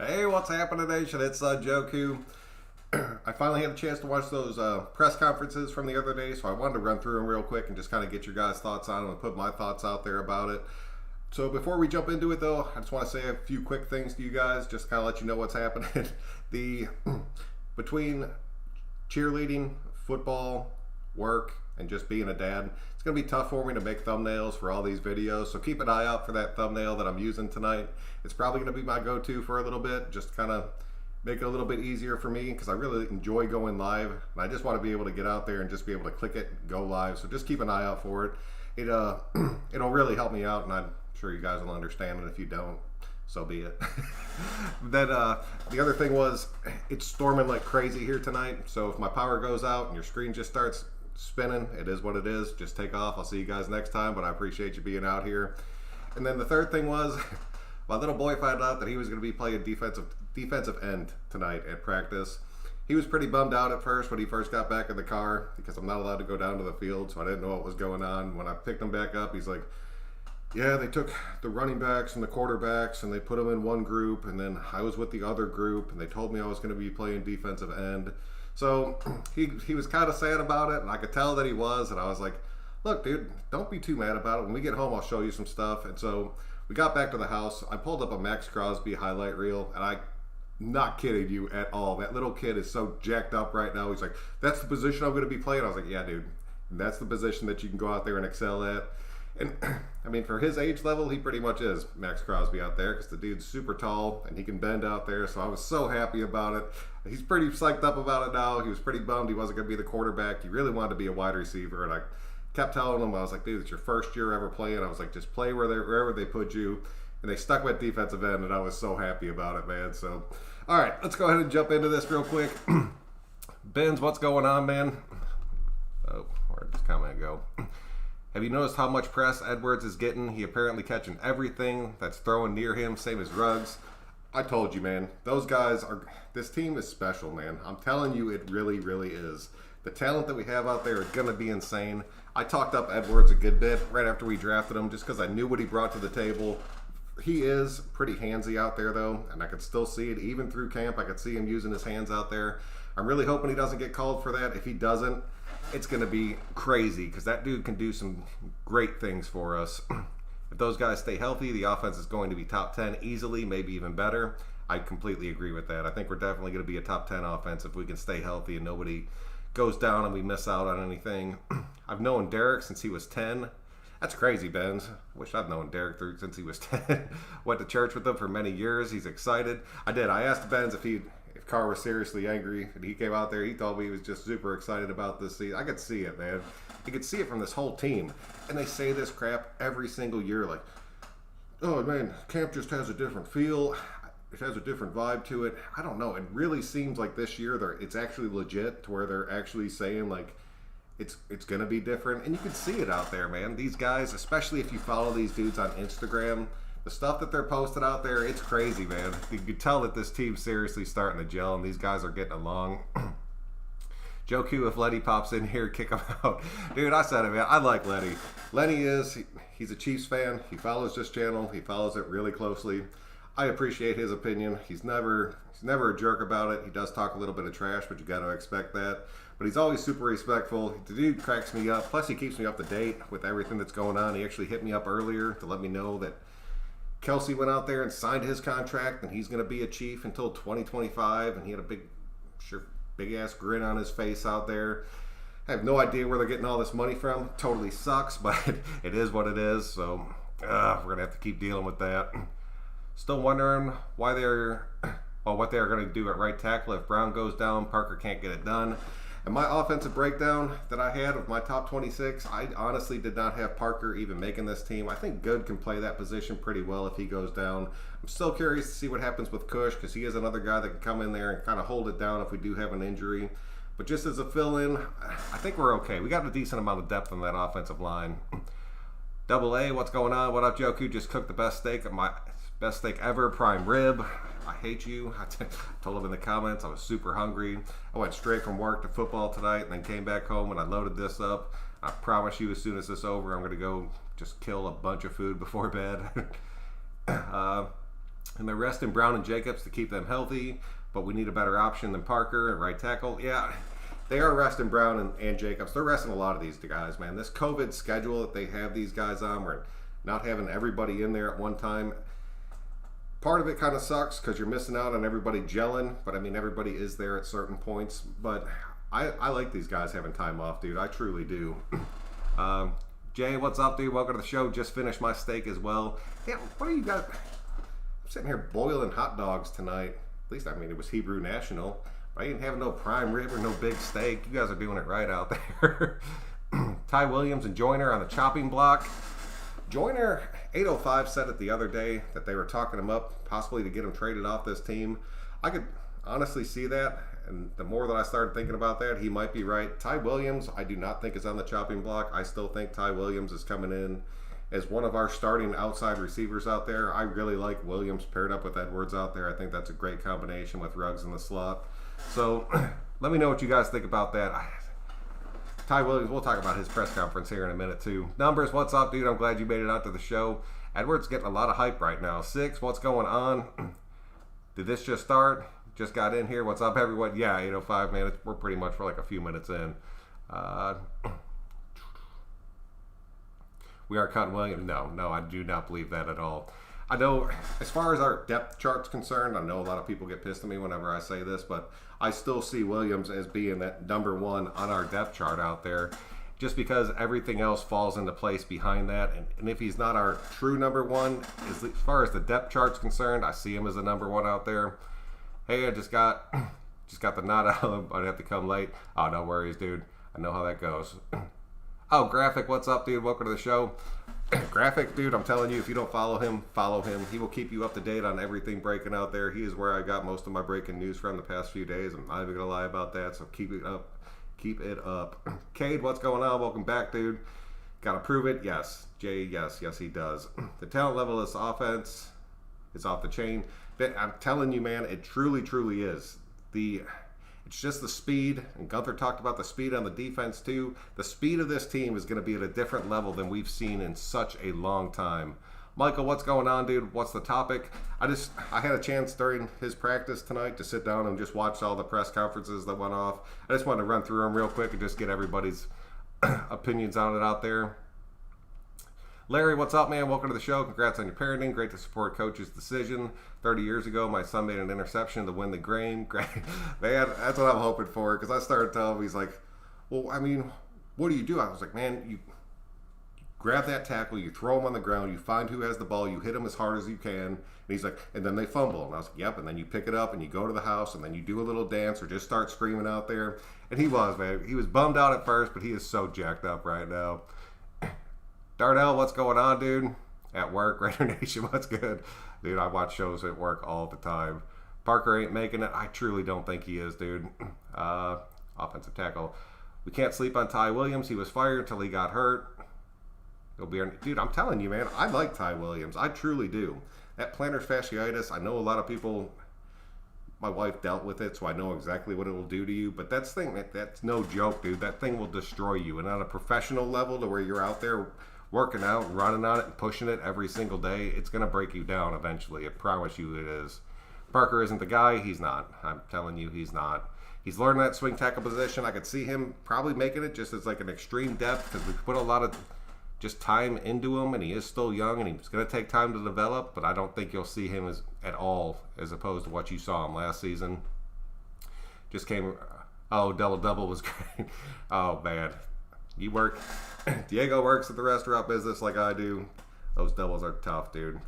Hey, what's happening, Nation? It's Joku. I finally had a chance to watch those press conferences from the other day, so I wanted to run through them real quick and just kind of get your guys' thoughts on them and put my thoughts out there about it. So before we jump into it, though, I just want to say a few quick things to you guys, just to kind of let you know what's happening. the Between cheerleading, football, work, and just being a dad, it's going to be tough for me to make thumbnails for all these videos, so keep an eye out for that thumbnail that I'm using tonight. It's probably going to be my go-to for a little bit, just kind of make it a little bit easier for me because I really enjoy going live, and I just want to be able to get out there and just be able to click it and go live. So just keep an eye out for it. It'll really help me out, and I'm sure you guys will understand it. If you don't, so be it. Then the other thing was, it's storming like crazy here tonight, so if my power goes out and your screen just starts spinning, it is what it is. Just take off. I'll see you guys next time, but I appreciate you being out here. And then the third thing was, my little boy found out that he was going to be playing defensive end tonight at practice. He was pretty bummed out at first when he first got back in the car because I'm not allowed to go down to the field, so I didn't know what was going on. When I picked him back up, he's like, yeah, they took the running backs and the quarterbacks and they put them in one group, and then I was with the other group, and they told me I was going to be playing defensive end. So he was kind of sad about it, and I could tell that he was, and I was like, look, dude, don't be too mad about it. When we get home, I'll show you some stuff. And so we got back to the house. I pulled up a Max Crosby highlight reel, and I'm not kidding you at all. That little kid is so jacked up right now. He's like, that's the position I'm going to be playing. I was like, yeah, dude, that's the position that you can go out there and excel at. And I mean, for his age level, he pretty much is Max Crosby out there because the dude's super tall and he can bend out there. So I was so happy about it. He's pretty psyched up about it now. He was pretty bummed he wasn't going to be the quarterback. He really wanted to be a wide receiver. And I kept telling him, I was like, dude, it's your first year ever playing. I was like, just play wherever they put you. And they stuck with defensive end, and I was so happy about it, man. So, all right, let's go ahead and jump into this real quick. Benz, what's going on, man? Oh, where'd this comment go? Have you noticed how much press Edwards is getting? He apparently catching everything that's thrown near him, same as Ruggs. I told you, man. Those guys are... This team is special, man. I'm telling you, it really, really is. The talent that we have out there is going to be insane. I talked up Edwards a good bit right after we drafted him just because I knew what he brought to the table. He is pretty handsy out there, though, and I could still see it. Even through camp, I could see him using his hands out there. I'm really hoping he doesn't get called for that. If he doesn't, it's going to be crazy because that dude can do some great things for us. If those guys stay healthy, the offense is going to be top 10 easily, maybe even better. I completely agree with that. I think we're definitely going to be a top 10 offense if we can stay healthy and nobody goes down and we miss out on anything. I've known Derek since he was 10. That's crazy, Benz. Wish I'd known Derek since he was 10. Went to church with him for many years. He's excited. I did. I asked Benz if Carr was seriously angry, and he came out there. He told me he was just super excited about this season. I could see it, man. You could see it from this whole team. And they say this crap every single year, like, oh, man, camp just has a different feel. It has a different vibe to it. I don't know. It really seems like this year it's actually legit to where they're actually saying, like, it's going to be different. And you can see it out there, man. These guys, especially if you follow these dudes on Instagram, the stuff that they're posting out there, it's crazy, man. You can tell that this team's seriously starting to gel, and these guys are getting along. Joe Q, if Letty pops in here, kick him out. Dude, I said it, man. I like Letty. Lenny he's a Chiefs fan. He follows this channel. He follows it really closely. I appreciate his opinion. He's never a jerk about it. He does talk a little bit of trash, but you got to expect that. But he's always super respectful. The dude cracks me up. Plus, he keeps me up to date with everything that's going on. He actually hit me up earlier to let me know that Kelsey went out there and signed his contract, and he's going to be a Chief until 2025. And he had a big ass grin on his face out there. I have no idea where they're getting all this money from. Totally sucks, but it is what it is. So we're going to have to keep dealing with that. Still wondering what they are going to do at right tackle if Brown goes down. Parker can't get it done. And my offensive breakdown that I had of my top 26, I honestly did not have Parker even making this team. I think Good can play that position pretty well if he goes down. I'm still curious to see what happens with Cush because he is another guy that can come in there and kind of hold it down if we do have an injury. But just as a fill-in, I think we're okay. We got a decent amount of depth on that offensive line. Double A, what's going on? What up, Joku? Just cooked the best steak ever, prime rib. I hate you. I told him in the comments I was super hungry. I went straight from work to football tonight and then came back home and I loaded this up. I promise you as soon as this is over, I'm going to go just kill a bunch of food before bed. And they're resting Brown and Jacobs to keep them healthy, but we need a better option than Parker at right tackle. Yeah, they are resting Brown and Jacobs. They're resting a lot of these guys, man. This COVID schedule that they have these guys on, we're not having everybody in there at one time. Part of it kind of sucks because you're missing out on everybody gelling, but I mean, everybody is there at certain points. But I like these guys having time off, dude. I truly do. Jay, what's up, dude? Welcome to the show. Just finished my steak as well. Damn, what do you got? I'm sitting here boiling hot dogs tonight. At least, I mean, it was Hebrew National. But I didn't have no prime rib or no big steak. You guys are doing it right out there. Ty Williams and Joyner on the chopping block. Joyner, 805 said it the other day that they were talking him up, possibly to get him traded off this team. I could honestly see that, and the more that I started thinking about that, he might be right. Ty Williams, I do not think is on the chopping block. I still think Ty Williams is coming in as one of our starting outside receivers out there. I really like Williams paired up with Edwards out there. I think that's a great combination with Ruggs in the slot. So let me know what you guys think about that. Ty Williams, we'll talk about his press conference here in a minute too. Numbers, what's up, dude? I'm glad you made it out to the show. Edwards getting a lot of hype right now. 6, what's going on? Did this just start? Just got in here. What's up, everyone? Yeah, 805, man. We're pretty much for like a few minutes in. We are cutting Williams. No, I do not believe that at all. I know as far as our depth chart's concerned, I know a lot of people get pissed at me whenever I say this, but I still see Williams as being that number one on our depth chart out there, just because everything else falls into place behind that. And if he's not our true number one, as far as the depth chart's concerned, I see him as the number one out there. Hey, I just got the nod out. I'd have to come late. Oh, no worries, dude. I know how that goes. Oh, Graphic, what's up, dude? Welcome to the show. Graphic, dude, I'm telling you, if you don't follow him, follow him. He will keep you up to date on everything breaking out there. He is where I got most of my breaking news from the past few days. I'm not even going to lie about that, so keep it up. Keep it up. Cade, what's going on? Welcome back, dude. Got to prove it? Yes. Jay, yes, he does. The talent level of this offense is off the chain. I'm telling you, man, it truly, truly is. It's just the speed, and Gunther talked about the speed on the defense too. The speed of this team is going to be at a different level than we've seen in such a long time. Michael, what's going on, dude? What's the topic? I had a chance during his practice tonight to sit down and just watch all the press conferences that went off. I just wanted to run through them real quick and just get everybody's opinions on it out there. Larry, what's up, man? Welcome to the show. Congrats on your parenting. Great to support coach's decision. 30 years ago, my son made an interception to win the game. Great. Man, that's what I'm hoping for, because I started telling him, he's like, well, I mean, what do you do? I was like, man, you grab that tackle, you throw him on the ground, you find who has the ball, you hit him as hard as you can. And he's like, and then they fumble. And I was like, yep. And then you pick it up and you go to the house and then you do a little dance or just start screaming out there. And he was, man. He was bummed out at first, but he is so jacked up right now. Darnell, what's going on, dude? At work, Raider Nation, what's good? Dude, I watch shows at work all the time. Parker ain't making it. I truly don't think he is, dude. Offensive tackle. We can't sleep on Ty Williams. He was fired until he got hurt. Dude, I'm telling you, man, I like Ty Williams. I truly do. That plantar fasciitis, I know a lot of people, my wife dealt with it, so I know exactly what it will do to you. But that's no joke, dude. That thing will destroy you. And on a professional level, to where you're out there working out, running on it, and pushing it every single day, it's going to break you down eventually. I promise you it is. Parker isn't the guy. He's not. I'm telling you, he's not. He's learned that swing tackle position. I could see him probably making it just as like an extreme depth, because we put a lot of just time into him, and he is still young, and he's going to take time to develop, but I don't think you'll see him at all as opposed to what you saw him last season. Just came, double was great. Oh, man. You work, Diego works at the restaurant business like I do. Those doubles are tough, dude.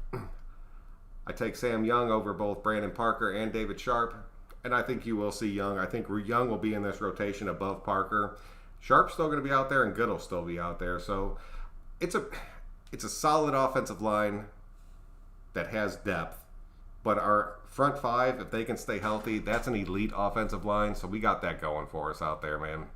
I take Sam Young over both Brandon Parker and David Sharp, and I think you will see Young. I think Young will be in this rotation above Parker. Sharp's still going to be out there, and Good will still be out there. So it's a solid offensive line that has depth. But our front five, if they can stay healthy, that's an elite offensive line. So we got that going for us out there, man.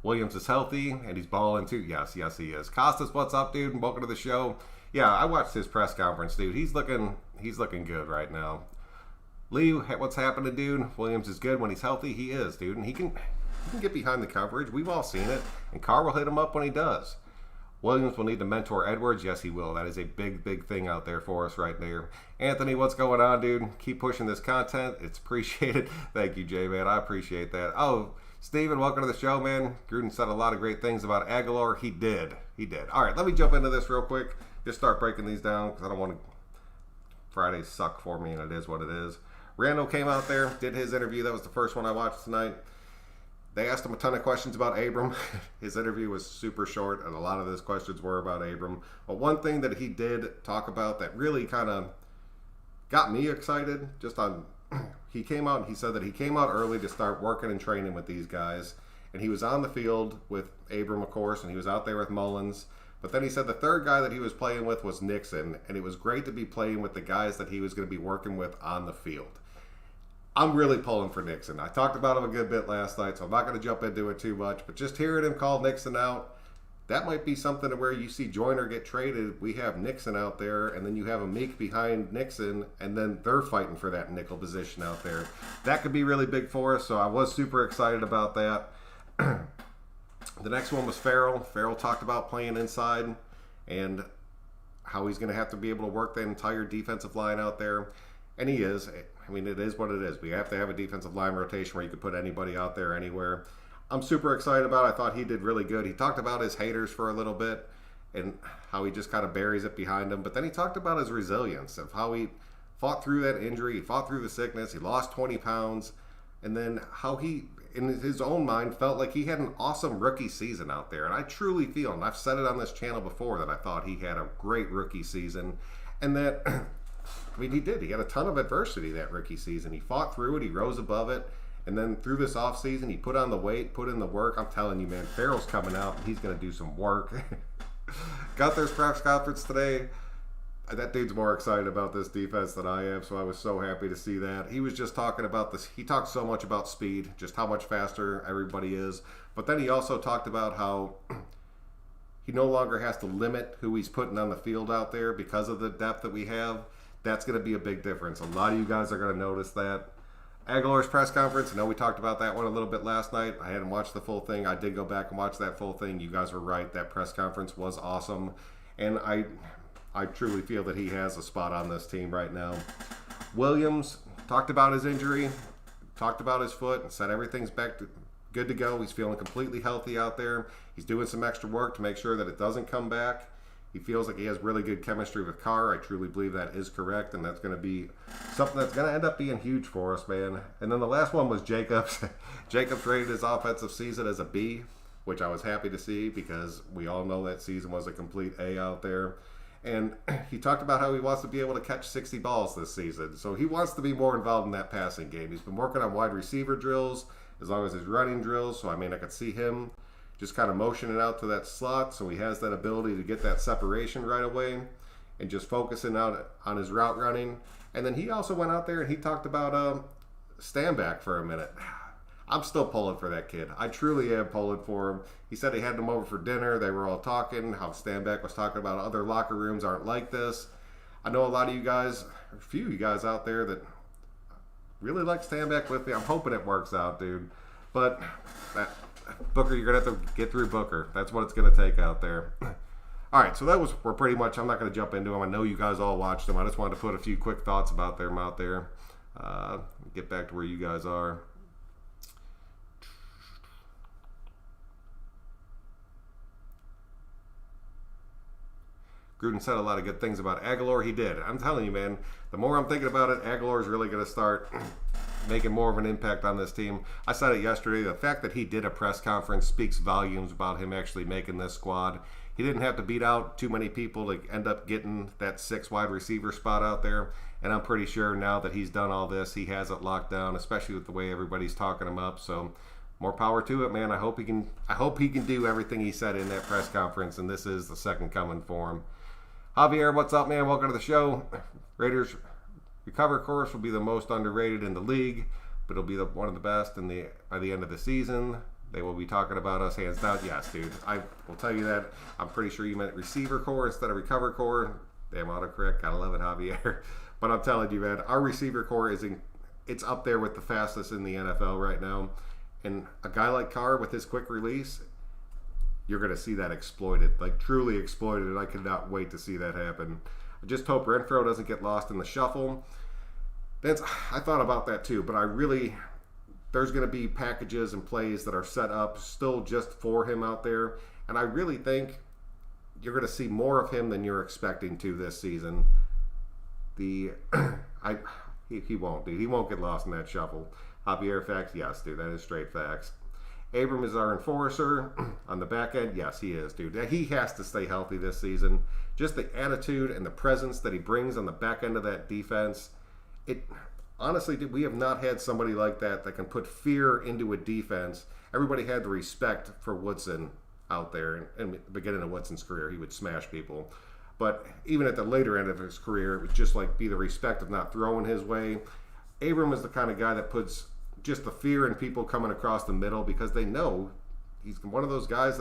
Williams is healthy, and he's balling too. Yes, he is. Costas, what's up, dude? And welcome to the show. Yeah, I watched his press conference, dude. He's looking good right now. Lee, what's happening, dude? Williams is good when he's healthy. He is, dude, and he can get behind the coverage. We've all seen it, and Carr will hit him up when he does. Williams will need to mentor Edwards. Yes, he will. That is a big, big thing out there for us right there. Anthony, what's going on, dude? Keep pushing this content. It's appreciated. Thank you, J-Man. I appreciate that. Oh, Steven, welcome to the show, man. Gruden said a lot of great things about Aguilar. He did. All right, let me jump into this real quick. Just start breaking these down because I don't want to... Fridays suck for me, and it is what it is. Randall came out there, did his interview. That was the first one I watched tonight. They asked him a ton of questions about Abram. His interview was super short, and a lot of those questions were about Abram. But one thing that he did talk about that really kind of got me excited, he came out and he said that he came out early to start working and training with these guys. And he was on the field with Abram, of course, and he was out there with Mullins. But then he said the third guy that he was playing with was Nixon, and it was great to be playing with the guys that he was going to be working with on the field. I'm really pulling for Nixon. I talked about him a good bit last night, so I'm not going to jump into it too much. But just hearing him call Nixon out, that might be something to where you see Joyner get traded. We have Nixon out there, and then you have a Meek behind Nixon, and then they're fighting for that nickel position out there. That could be really big for us, so I was super excited about that. The next one was Farrell. Farrell talked about playing inside and how he's going to have to be able to work the entire defensive line out there. And he is. I mean, it is what it is. We have to have a defensive line rotation where you can put anybody out there anywhere. I'm super excited about it. I thought he did really good. He talked about his haters for a little bit and how he just kind of buries it behind him. But then he talked about his resilience of how he fought through that injury. He fought through the sickness. He lost 20 pounds. And then how he, in his own mind, felt like he had an awesome rookie season out there. And I truly feel, and I've said it on this channel before, that I thought he had a great rookie season. And that, I mean, he did. He had a ton of adversity that rookie season. He fought through it. He rose above it. And then through this offseason, he put on the weight, put in the work. I'm telling you, man, Farrell's coming out, and he's going to do some work. Got their press conference today. That dude's more excited about this defense than I am, so I was so happy to see that. He was just talking about this. He talked so much about speed, just how much faster everybody is. But then he also talked about how he no longer has to limit who he's putting on the field out there because of the depth that we have. That's going to be a big difference. A lot of you guys are going to notice that. Aguilar's press conference, I know we talked about that one a little bit last night. I hadn't watched the full thing. I did go back and watch that full thing. You guys were right. That press conference was awesome. And I truly feel that he has a spot on this team right now. Williams talked about his injury, talked about his foot, and said everything's good to go. He's feeling completely healthy out there. He's doing some extra work to make sure that it doesn't come back. He feels like he has really good chemistry with Carr. I truly believe that is correct, and that's going to be something that's going to end up being huge for us, man. And then the last one was Jacobs. Jacobs rated his offensive season as a B, which I was happy to see because we all know that season was a complete A out there. And he talked about how he wants to be able to catch 60 balls this season. So he wants to be more involved in that passing game. He's been working on wide receiver drills as long as his running drills. So, I mean, I could see him just kind of motioning out to that slot, so he has that ability to get that separation right away and just focusing out on his route running. And then he also went out there and he talked about stand back for a minute. I'm still pulling for that kid. I truly am pulling for him. He said he had him over for dinner. They were all talking, how Stanback was talking about other locker rooms aren't like this. I know a lot of you guys, a few of you guys out there that really like Stanback with me. I'm hoping it works out, dude. But Booker, you're going to have to get through Booker. That's what it's going to take out there. All right, so we're pretty much, I'm not going to jump into them. I know you guys all watched them. I just wanted to put a few quick thoughts about them out there. Get back to where you guys are. Gruden said a lot of good things about Aguilar. He did. I'm telling you, man, the more I'm thinking about it, Aguilar is really going to start making more of an impact on this team. I said it yesterday. The fact that he did a press conference speaks volumes about him actually making this squad. He didn't have to beat out too many people to end up getting that 6 wide receiver spot out there. And I'm pretty sure now that he's done all this, he has it locked down, especially with the way everybody's talking him up. So more power to it, man. I hope he can do everything he said in that press conference, and this is the second coming for him. Javier, what's up, man? Welcome to the show. Raiders recover course will be the most underrated in the league, but it'll be one of the best by the end of the season. They will be talking about us hands down. Yes, dude. I will tell you that. I'm pretty sure you meant receiver core instead of recover core. Damn autocorrect. Gotta love it, Javier. But I'm telling you, man, our receiver core it's up there with the fastest in the NFL right now. And a guy like Carr with his quick release, you're going to see that exploited, like truly exploited, and I cannot wait to see that happen. I just hope Renfroe doesn't get lost in the shuffle. I thought about that too, but there's going to be packages and plays that are set up still just for him out there, and I really think you're going to see more of him than you're expecting to this season. He won't, dude. He won't get lost in that shuffle. Javier facts, yes, dude. That is straight facts. Abram is our enforcer on the back end. Yes, he is, dude. He has to stay healthy this season. Just the attitude and the presence that he brings on the back end of that defense. Honestly, dude, we have not had somebody like that can put fear into a defense. Everybody had the respect for Woodson out there. In the beginning of Woodson's career, he would smash people. But even at the later end of his career, it would just like be the respect of not throwing his way. Abram is the kind of guy that puts just the fear in people coming across the middle because they know he's one of those guys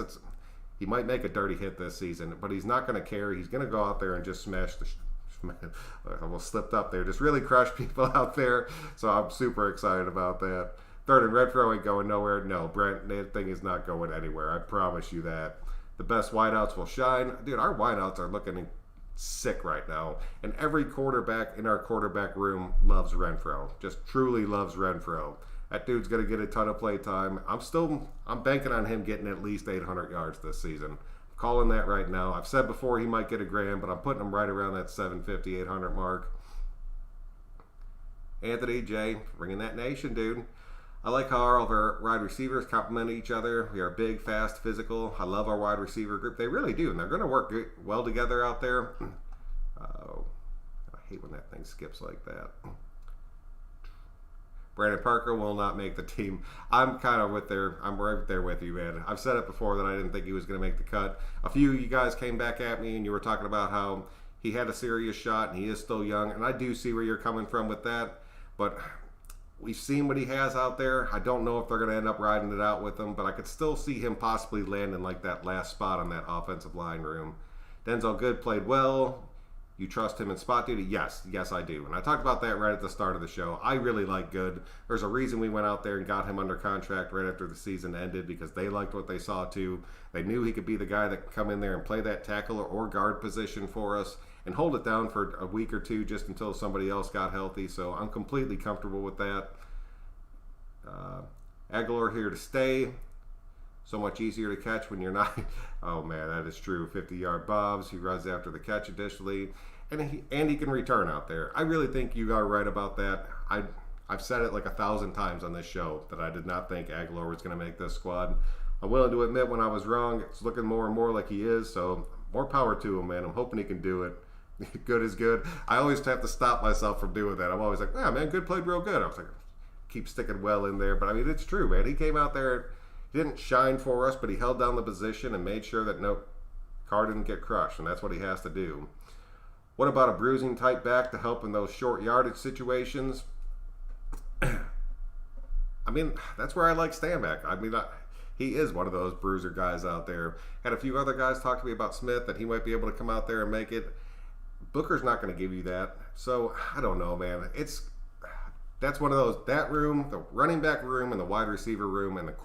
he might make a dirty hit this season, but he's not going to care. He's going to go out there and just smash I almost slipped up there. Just really crush people out there. So I'm super excited about that. Third and Renfroe ain't going nowhere. No, Brent, that thing is not going anywhere. I promise you that. The best wideouts will shine. Dude, our wideouts are looking sick right now. And every quarterback in our quarterback room loves Renfroe. Just truly loves Renfroe. That dude's going to get a ton of play time. I'm banking on him getting at least 800 yards this season. I'm calling that right now. I've said before he might get a grand, but I'm putting him right around that 750, 800 mark. Anthony J, bringing that nation, dude. I like how all of our wide receivers complement each other. We are big, fast, physical. I love our wide receiver group. They really do, and they're going to work well together out there. I hate when that thing skips like that. Brandon Parker will not make the team. I'm right there with you, man. I've said it before that I didn't think he was going to make the cut. A few of you guys came back at me and you were talking about how he had a serious shot and he is still young, and I do see where you're coming from with that, but we've seen what he has out there. I don't know if they're going to end up riding it out with him, but I could still see him possibly landing like that last spot on that offensive line room. Denzel Good played well. You trust him in spot duty? Yes, I do. And I talked about that right at the start of the show. I really like Good. There's a reason we went out there and got him under contract right after the season ended, because they liked what they saw too. They knew he could be the guy that could come in there and play that tackle or guard position for us and hold it down for a week or two just until somebody else got healthy. So I'm completely comfortable with that. Aguilar here to stay. So much easier to catch when you're not. Oh man, that is true. 50-yard bobs. He runs after the catch additionally, and he can return out there. I really think you are right about that. I've said it like 1,000 times on this show that I did not think Aguilar was going to make this squad. I'm willing to admit when I was wrong. It's looking more and more like he is. So more power to him, man. I'm hoping he can do it. Good is good. I always have to stop myself from doing that. I'm always like, yeah, man, Good played real good. I was like, keep sticking well in there, but I mean, it's true, man. He came out there. He didn't shine for us, but he held down the position and made sure that no car didn't get crushed, and that's what he has to do. What about a bruising type back to help in those short yardage situations? I mean, that's where I like Stanback. I mean, he is one of those bruiser guys out there. Had a few other guys talk to me about Smith, that he might be able to come out there and make it. Booker's not going to give you that. So, I don't know, man. That's one of those, that room, the running back room and the wide receiver room and the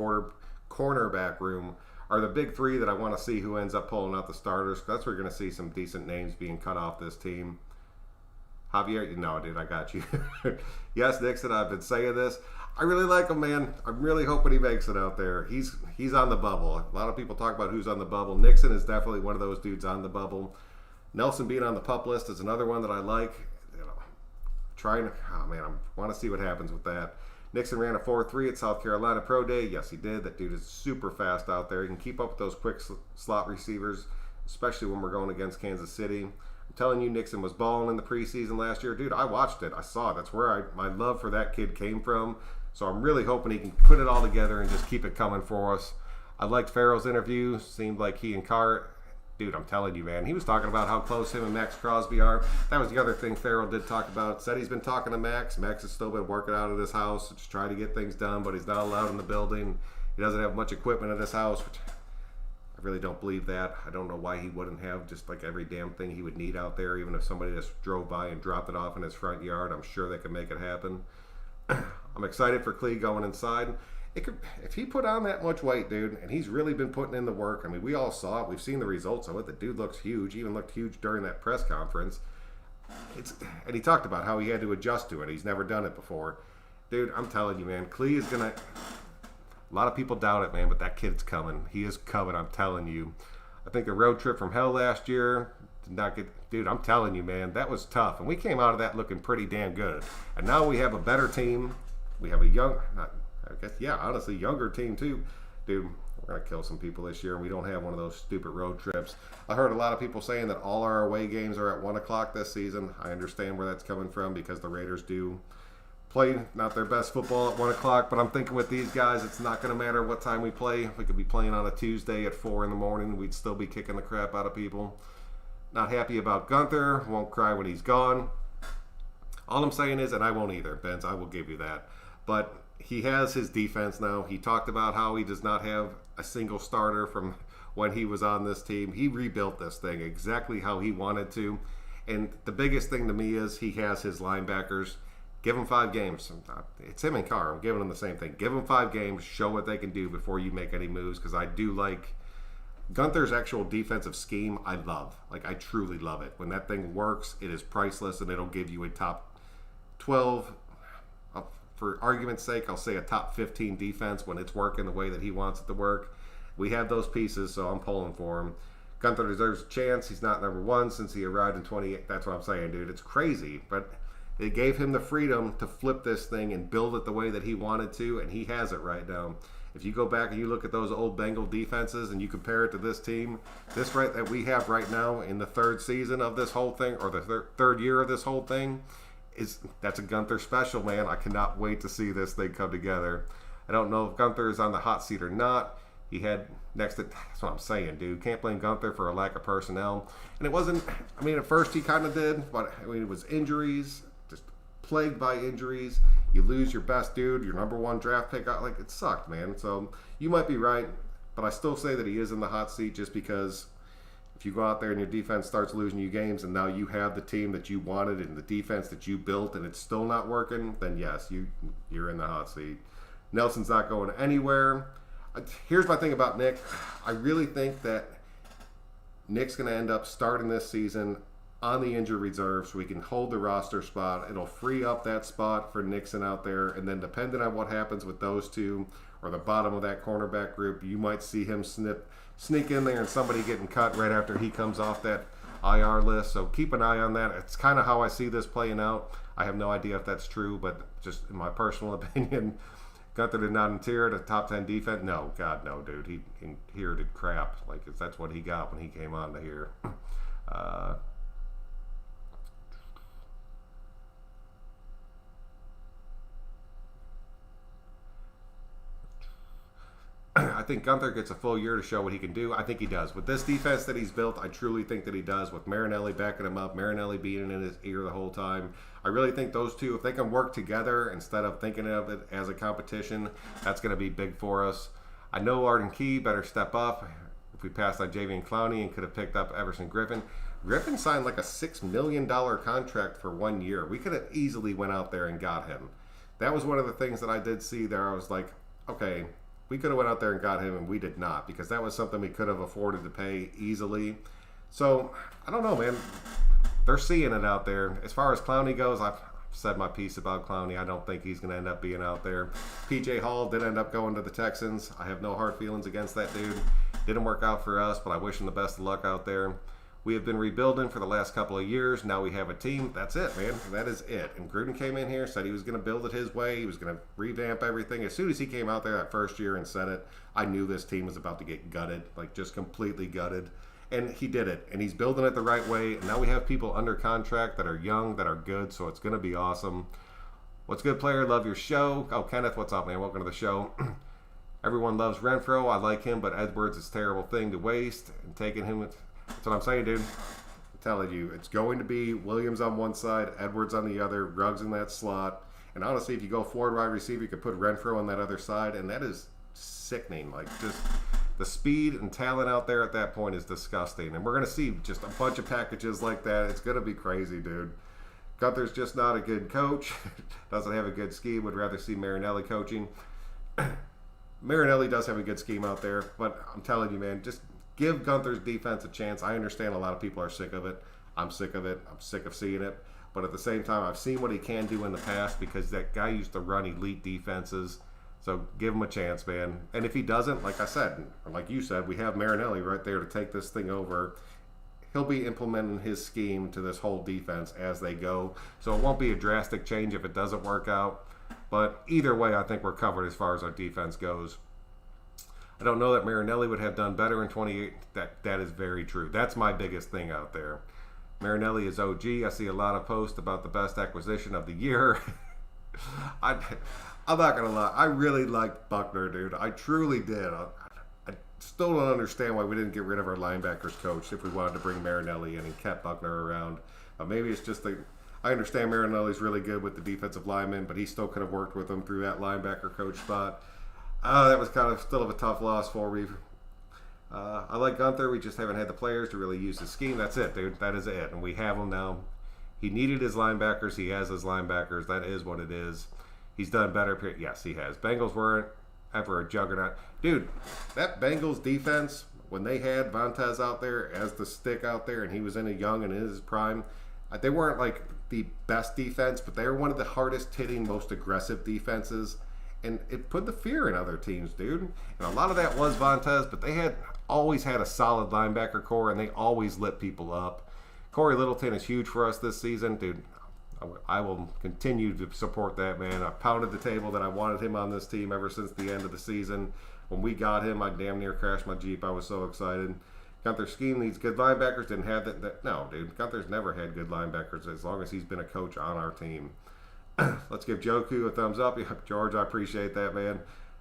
cornerback room are the big three that I want to see who ends up pulling out the starters. That's where you're going to see some decent names being cut off this team. Javier, no, dude, I got you. Yes, Nixon, I've been saying this. I really like him, man. I'm really hoping he makes it out there. He's on the bubble. A lot of people talk about who's on the bubble. Nixon is definitely one of those dudes on the bubble. Nelson being on the PUP list is another one that I like. I want to see what happens with that. Nixon ran a 4.3 at South Carolina Pro Day. Yes, he did. That dude is super fast out there. He can keep up with those quick slot receivers, especially when we're going against Kansas City. I'm telling you, Nixon was balling in the preseason last year. Dude, I watched it. I saw it. That's where my love for that kid came from. So I'm really hoping he can put it all together and just keep it coming for us. I liked Farrell's interview. Seemed like he and Carr... Dude, I'm telling you, man. He was talking about how close him and Max Crosby are. That was the other thing Farrell did talk about. Said he's been talking to Max. Max has still been working out at his house, just trying to get things done, but he's not allowed in the building. He doesn't have much equipment at his house, which I really don't believe that. I don't know why he wouldn't have just like every damn thing he would need out there, even if somebody just drove by and dropped it off in his front yard. I'm sure they could make it happen. I'm excited for Klee going inside. it could, if he put on that much weight, dude, and he's really been putting in the work. I mean, we all saw it. We've seen the results of it. The dude looks huge. Even looked huge during that press conference. And he talked about how he had to adjust to it. He's never done it before. Dude, I'm telling you, man, Klee is gonna. A lot of people doubt it, man, but that kid's coming. He is coming. I'm telling you. I think the road trip from hell last year did not get. Dude, I'm telling you, man, that was tough, and we came out of that looking pretty damn good. And now we have a better team. We have a honestly, younger team too. Dude, we're gonna kill some people this year, and we don't have one of those stupid road trips. I heard a lot of people saying that all our away games are at 1 o'clock this season. I understand where that's coming from because the Raiders do play not their best football at 1 o'clock, but I'm thinking with these guys, it's not going to matter what time we play. We could be playing on a Tuesday at 4 in the morning. We'd still be kicking the crap out of people. Not happy about Gunther. Won't cry when he's gone. All I'm saying is, and I won't either, Benz, I will give you that. But he has his defense now. He talked about how he does not have a single starter from when he was on this team. He rebuilt this thing exactly how he wanted to. And the biggest thing to me is he has his linebackers. Give them 5 games. It's him and Carr. I'm giving them the same thing. Give them 5 games. Show what they can do before you make any moves. Because I do like Gunther's actual defensive scheme. I love. Like, I truly love it. When that thing works, it is priceless, and it'll give you a top 12. For argument's sake, I'll say a top 15 defense when it's working the way that he wants it to work. We have those pieces, so I'm pulling for him. Gunther deserves a chance. He's not number 1 since he arrived in 28. That's what I'm saying, dude. It's crazy, but it gave him the freedom to flip this thing and build it the way that he wanted to, and he has it right now. If you go back and you look at those old Bengal defenses and you compare it to this team, this right that we have right now in the 3rd season of this whole thing, or the third year of this whole thing, that's a Gunther special, man. I cannot wait to see this thing come together. I don't know if Gunther is on the hot seat or not. He had that's what I'm saying, dude. Can't blame Gunther for a lack of personnel. And it wasn't, I mean, at first he kind of did, but I mean, it was injuries. Plagued by injuries. You lose your best dude, your number 1 draft pick. Like, it sucked, man. So you might be right, but I still say that he is in the hot seat just because if you go out there and your defense starts losing you games and now you have the team that you wanted and the defense that you built and it's still not working, then yes, you're in the hot seat. Nelson's not going anywhere. Here's my thing about Nick. I really think that Nick's going to end up starting this season on the injured reserve so we can hold the roster spot. It'll free up that spot for Nixon out there, and then depending on what happens with those two or the bottom of that cornerback group, you might see him sneak in there and somebody getting cut right after he comes off that IR list. So keep an eye on that. It's kind of how I see this playing out. I have no idea if that's true, but just in my personal opinion, Gunther did not inherit a top 10 defense. No, God, no, dude. He inherited crap. Like, that's what he got when he came on to here. I think Gunther gets a full year to show what he can do. I think he does. With this defense that he's built, I truly think that he does. With Marinelli backing him up, Marinelli being in his ear the whole time, I really think those two, if they can work together instead of thinking of it as a competition, that's going to be big for us. I know Arden Key better step up. If we passed on Javian Clowney and could have picked up Everson Griffin. Griffin signed like a $6 million contract for 1 year. We could have easily went out there and got him. That was one of the things that I did see there. I was like, okay, we could have went out there and got him, and we did not, because that was something we could have afforded to pay easily. So, I don't know, man. They're seeing it out there. As far as Clowney goes, I've said my piece about Clowney. I don't think he's going to end up being out there. P.J. Hall did end up going to the Texans. I have no hard feelings against that dude. Didn't work out for us, but I wish him the best of luck out there. We have been rebuilding for the last couple of years. Now we have a team. That's it, man. That is it. And Gruden came in here, said he was going to build it his way. He was going to revamp everything. As soon as he came out there that first year and said it, I knew this team was about to get gutted, like just completely gutted. And he did it. And he's building it the right way. And now we have people under contract that are young, that are good. So it's going to be awesome. What's good, player? Love your show. Oh, Kenneth, what's up, man? Welcome to the show. Everyone loves Renfro. I like him, but Edwards is a terrible thing to waste. And taking him with... That's what I'm saying, dude. I'm telling you, it's going to be Williams on one side, Edwards on the other, Ruggs in that slot. And honestly, if you go forward wide receiver, you could put Renfro on that other side, and that is sickening. Like, just the speed and talent out there at that point is disgusting. And we're going to see just a bunch of packages like that. It's going to be crazy, dude. Gunther's just not a good coach. Doesn't have a good scheme. Would rather see Marinelli coaching. Marinelli does have a good scheme out there, but I'm telling you, man, just give Gunther's defense a chance. I understand a lot of people are sick of it. I'm sick of it. I'm sick of seeing it. But at the same time, I've seen what he can do in the past because that guy used to run elite defenses. So give him a chance, man. And if he doesn't, like I said, or like you said, we have Marinelli right there to take this thing over. He'll be implementing his scheme to this whole defense as they go. So it won't be a drastic change if it doesn't work out. But either way, I think we're covered as far as our defense goes. I don't know that Marinelli would have done better in 28. That is very true. That's my biggest thing out there. Marinelli is OG. I see a lot of posts about the best acquisition of the year. I'm not going to lie. I really liked Buckner, dude. I truly did. I still don't understand why we didn't get rid of our linebackers coach if we wanted to bring Marinelli in and kept Buckner around. Maybe it's just I understand Marinelli's really good with the defensive linemen, but he still could have worked with them through that linebacker coach spot. That was kind of still of a tough loss for me. I like Gunther. We just haven't had the players to really use his scheme. That's it, dude. That is it. And we have him now. He needed his linebackers. He has his linebackers. That is what it is. He's done better. Yes, he has. Bengals weren't ever a juggernaut. Dude, that Bengals defense, when they had Vontaze out there as the stick out there and he was in a young and in his prime, they weren't like the best defense, but they were one of the hardest hitting, most aggressive defenses. And it put the fear in other teams, dude. And a lot of that was Vontaze, but they had always had a solid linebacker core, and they always lit people up. Corey Littleton is huge for us this season, dude. I will continue to support that, man. I pounded the table that I wanted him on this team ever since the end of the season. When we got him, I damn near crashed my Jeep. I was so excited. Gunther's scheme needs good linebackers. Didn't have that. No, dude. Gunther's never had good linebackers as long as he's been a coach on our team. Let's give Joku a thumbs up. George, I appreciate that, man.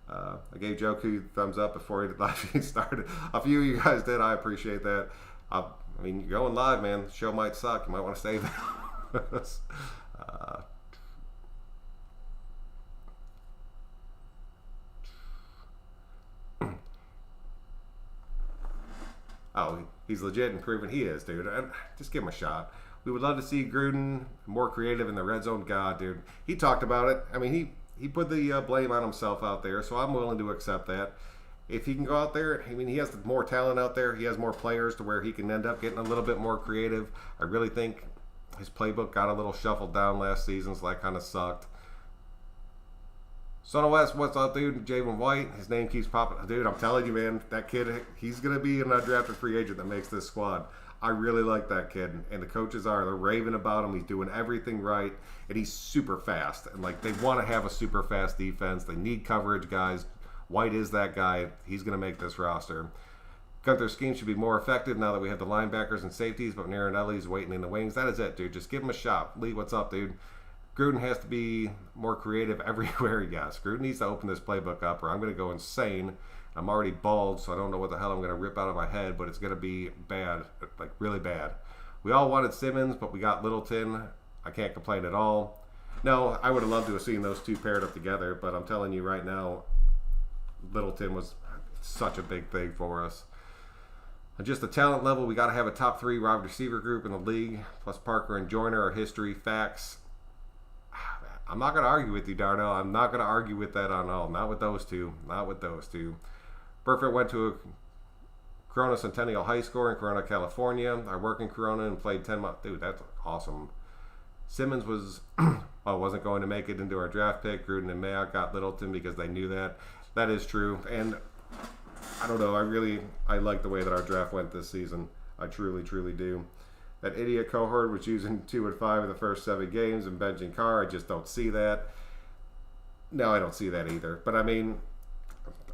I gave Joku a thumbs up before he live stream started. A few of you guys did. I appreciate that. I mean, you're going live, man. The show might suck. You might want to save that. Oh, he's legit and proven he is, dude. Just give him a shot. We would love to see Gruden more creative in the red zone. God, dude. He talked about it. I mean, he put the blame on himself out there, so I'm willing to accept that. If he can go out there, I mean, he has more talent out there. He has more players to where he can end up getting a little bit more creative. I really think his playbook got a little shuffled down last season, so that kind of sucked. Son of West, what's up, dude? Javon White, his name keeps popping. Dude, I'm telling you, man, that kid, he's going to be an undrafted free agent that makes this squad. I really like that kid, and the coaches they're raving about him. He's doing everything right, and he's super fast. And, like, they want to have a super fast defense. They need coverage guys. White is that guy. He's going to make this roster. Gunther's scheme should be more effective now that we have the linebackers and safeties, but Marinelli's waiting in the wings. That is it, dude. Just give him a shot. Lee, what's up, dude? Gruden has to be more creative everywhere. Yes, Gruden needs to open this playbook up, or I'm going to go insane. I'm already bald, so I don't know what the hell I'm going to rip out of my head, but it's going to be bad, like really bad. We all wanted Simmons, but we got Littleton. I can't complain at all. No, I would have loved to have seen those two paired up together, but I'm telling you right now, Littleton was such a big thing for us. Just the talent level, we got to have a top 3 wide receiver group in the league, plus Parker and Joyner are history, facts. I'm not going to argue with you, Darnell. I'm not going to argue with that on all. Not with those two. Not with those two. Burfitt went to a Corona Centennial High School in Corona, California. I work in Corona and played 10 months. Dude, that's awesome. Simmons wasn't going to make it into our draft pick. Gruden and Mayock got Littleton because they knew that. That is true. And I don't know. I like the way that our draft went this season. I truly, truly do. That idiot cohort was using 2 and 5 in the first 7 games and benching Carr. I just don't see that. No, I don't see that either. But I mean,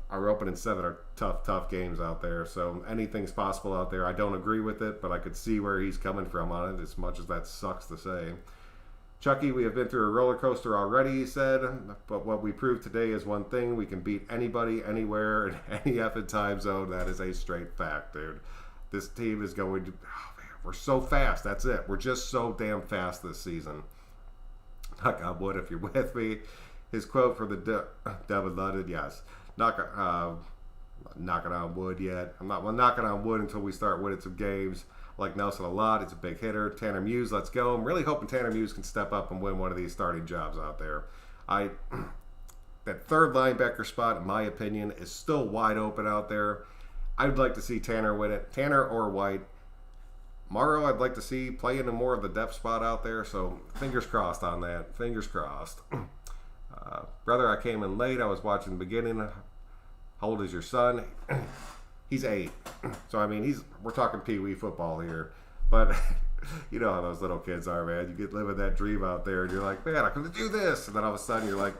our opening 7 are tough games out there. So anything's possible out there. I don't agree with it, but I could see where he's coming from on it, as much as that sucks to say. Chucky, we have been through a roller coaster already, he said. But what we proved today is one thing. We can beat anybody, anywhere, in any effing time zone. That is a straight fact, dude. This team is going to... We're so fast. That's it. We're just so damn fast this season. Knock on wood if you're with me. His quote for the Devin London, yes. Knocking on wood yet. I'm not knocking on wood until we start winning some games. I like Nelson a lot. He's a big hitter. Tanner Muse, let's go. I'm really hoping Tanner Muse can step up and win one of these starting jobs out there. that third linebacker spot, in my opinion, is still wide open out there. I'd like to see Tanner win it. Tanner or White. Morrow, I'd like to see playing in more of the depth spot out there. So fingers crossed on that. Fingers crossed. Brother, I came in late. I was watching the beginning. How old is your son? He's 8. So, I mean, we're talking Pee-wee football here. But you know how those little kids are, man. You get living that dream out there, and you're like, man, I'm going to do this. And then all of a sudden, you're like,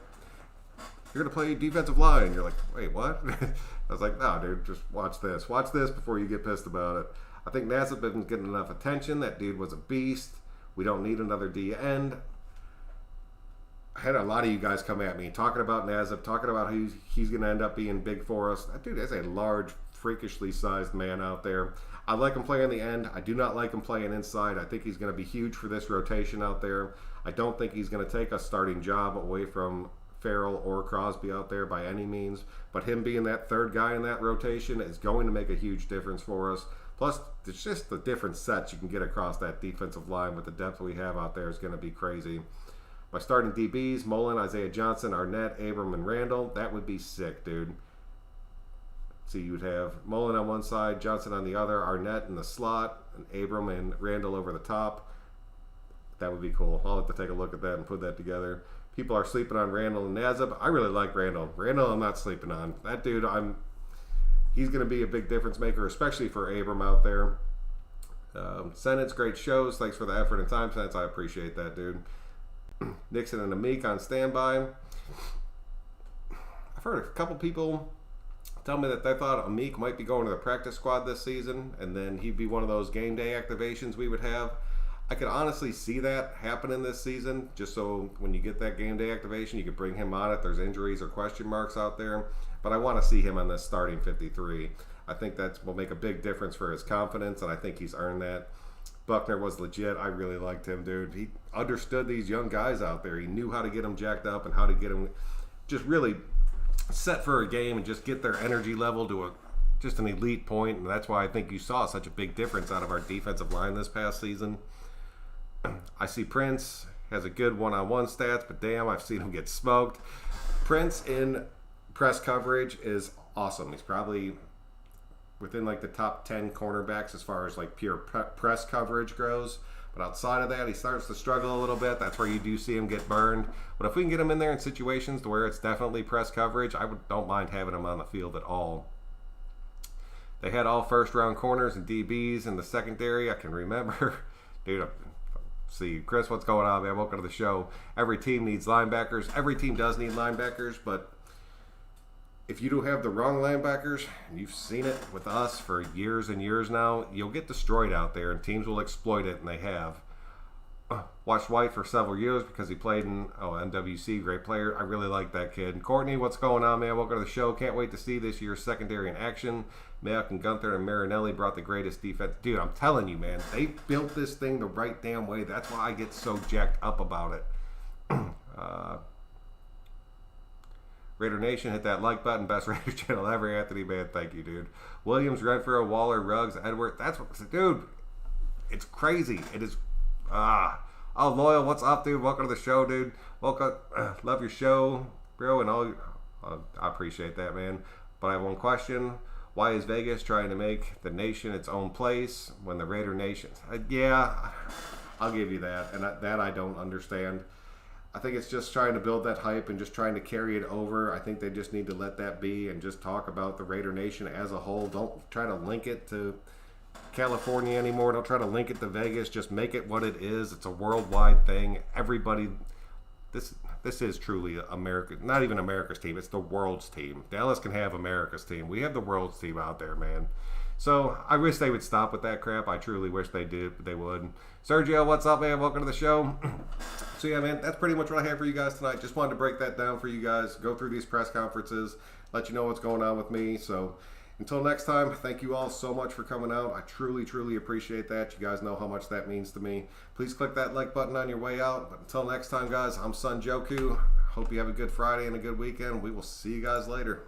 you're going to play defensive line. You're like, wait, what? I was like, no, dude, just watch this. Watch this before you get pissed about it. I think Nassib isn't getting enough attention. That dude was a beast. We don't need another D end. I had a lot of you guys come at me talking about Nassib, talking about how he's going to end up being big for us. That dude is a large, freakishly sized man out there. I like him playing the end. I do not like him playing inside. I think he's going to be huge for this rotation out there. I don't think he's going to take a starting job away from Farrell or Crosby out there by any means. But him being that third guy in that rotation is going to make a huge difference for us. Plus, it's just the different sets you can get across that defensive line with the depth we have out there is going to be crazy. My starting DBs, Mullen, Isaiah Johnson, Arnett, Abram, and Randall. That would be sick, dude. So you would have Mullen on one side, Johnson on the other, Arnett in the slot, and Abram and Randall over the top. That would be cool. I'll have to take a look at that and put that together. People are sleeping on Randall and Nassib. I really like Randall. Randall I'm not sleeping on. That dude, he's going to be a big difference maker, especially for Abram out there. Senate's great shows. Thanks for the effort and time, Senate's. I appreciate that, dude. Nixon and Amik on standby. I've heard a couple people tell me that they thought Amik might be going to the practice squad this season, and then he'd be one of those game day activations we would have. I could honestly see that happening this season, just so when you get that game day activation, you could bring him on if there's injuries or question marks out there. But I want to see him on this starting 53. I think that will make a big difference for his confidence, and I think he's earned that. Buckner was legit. I really liked him, dude. He understood these young guys out there. He knew how to get them jacked up and how to get them just really set for a game and just get their energy level to just an elite point. And that's why I think you saw such a big difference out of our defensive line this past season. I see Prince has a good one-on-one stats, but damn, I've seen him get smoked. Prince in press coverage is awesome. He's probably within like the top 10 cornerbacks as far as like pure press coverage goes. But outside of that, he starts to struggle a little bit. That's where you do see him get burned. But if we can get him in there in situations to where it's definitely press coverage, don't mind having him on the field at all. They had all first-round corners and DBs in the secondary. I can remember. Dude, see, Chris, what's going on, man? Welcome to the show. Every team needs linebackers. Every team does need linebackers, but if you do have the wrong linebackers, and you've seen it with us for years and years now, you'll get destroyed out there, and teams will exploit it, and they have. Watched White for several years because he played in NWC, great player. I really like that kid. Courtney, what's going on, man? Welcome to the show. Can't wait to see this year's secondary in action. Mayock and Gunther and Marinelli brought the greatest defense. Dude, I'm telling you, man, they built this thing the right damn way. That's why I get so jacked up about it. Raider Nation, hit that like button. Best Raider channel ever, Anthony, man. Thank you, dude. Williams, Renfro, Waller, Ruggs, Edward. That's what, dude. It's crazy. It is. Oh, Loyal, what's up, dude? Welcome to the show, dude. Welcome. Love your show, bro, and all. I appreciate that, man. But I have one question. Why is Vegas trying to make the nation its own place when the Raider Nation? Yeah, I'll give you that. And that I don't understand. I think it's just trying to build that hype and just trying to carry it over. I think they just need to let that be and just talk about the Raider Nation as a whole. Don't try to link it to California anymore. Don't try to link it to Vegas. Just make it what it is. It's a worldwide thing. Everybody, this is truly America. Not even America's team. It's the world's team. Dallas can have America's team. We have the world's team out there, man. So I wish they would stop with that crap. I truly wish they did, but they would. Sergio, what's up, man? Welcome to the show. So yeah, man, that's pretty much what I have for you guys tonight. Just wanted to break that down for you guys, go through these press conferences, let you know what's going on with me. So until next time, thank you all so much for coming out. I truly, truly appreciate that. You guys know how much that means to me. Please click that like button on your way out. But until next time, guys, I'm Son Joku. Hope you have a good Friday and a good weekend. We will see you guys later.